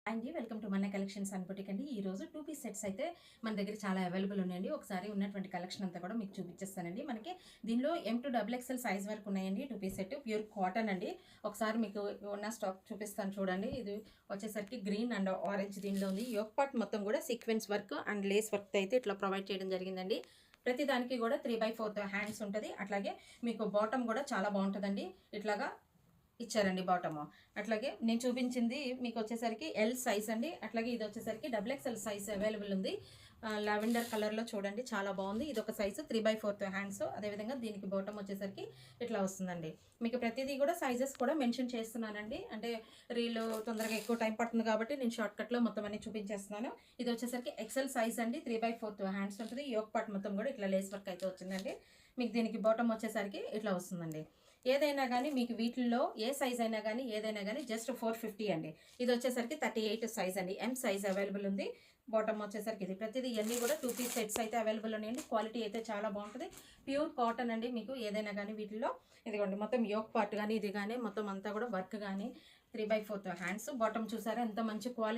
అండి welcome to మన collections and boutique అండి. ఈరోజు 2 పీస్ సెట్స్ అయితే మన దగ్గర చాలా అవైలబుల్ ఉన్నాయండి. ఒకసారి ఉన్నటువంటి కలెక్షన్ అంతా కూడా మీకు చూపించేస్తానండి. మనకి దీనిలో M2 XXL సైజ్ వరకు ఉన్నాయండి. 2 పీస్ సెట్ ప్యూర్ కాటన్ అండి. ఒకసారి మీకు ఉన్న స్టాక్ చూపిస్తాను చూడండి. ఇది వచ్చేసరికి గ్రీన్ అండ్ ఆరెంజ్ దీనిలో ఉంది. యోక్ పార్ట్ మొత్తం కూడా sequence work and lace work అయితే ఇట్లా ప్రొవైడ్ చేయడం జరిగిందండి. ప్రతి దానికి కూడా 3/4 హ్యాండ్స్ ఉంటుంది. అట్లాగే మీకు బాటమ్ కూడా చాలా బాగుంటుందండి. ఇట్లాగా ఇచ్చారండి బాటమ్. అట్లాగే నేను చూపించింది మీకు వచ్చేసరికి ఎల్ సైజ్ అండి. అట్లాగే ఇది వచ్చేసరికి XXL సైజ్ అవైలబుల్ ఉంది. లావెండర్ కలర్లో చూడండి చాలా బాగుంది. ఇది ఒక సైజు 3/4 హ్యాండ్స్. అదేవిధంగా దీనికి బాటమ్ వచ్చేసరికి ఇట్లా వస్తుందండి. మీకు ప్రతిదీ కూడా సైజెస్ కూడా మెన్షన్ చేస్తున్నానండి. అంటే రీల్ తొందరగా ఎక్కువ టైం పడుతుంది కాబట్టి నేను షార్ట్ కట్లో మొత్తం అన్ని చూపించేస్తున్నాను. ఇది వచ్చేసరికి XL సైజ్ అండి. 3/4 హ్యాండ్స్ ఉంటుంది. యోక్ పార్ట్ మొత్తం కూడా ఇట్లా లేస్ వర్క్ అయితే వచ్చిందండి. మీకు దీనికి బాటమ్ వచ్చేసరికి ఇట్లా వస్తుందండి. ఏదైనా కానీ మీకు వీటిల్లో ఏ సైజ్ అయినా కానీ ఏదైనా కానీ జస్ట్ 450 అండి. ఇది వచ్చేసరికి 38 సైజ్ అండి. ఎం సైజ్ అవైలబుల్ ఉంది. బాటమ్ వచ్చేసరికి ఇది ప్రతిదీ ఇవన్నీ కూడా 2 పీస్ సెట్స్ అయితే అవైలబుల్ ఉన్నాయండి. క్వాలిటీ అయితే చాలా బాగుంటుంది. ప్యూర్ కాటన్ అండి. మీకు ఏదైనా కానీ వీటిల్లో ఇదిగోండి మొత్తం యోక్ పార్ట్ కానీ ఇది కానీ మొత్తం అంతా కూడా వర్క్ కానీ 3/4 హ్యాండ్స్. బాటమ్ చూసారా ఎంత మంచి క్వాలిటీ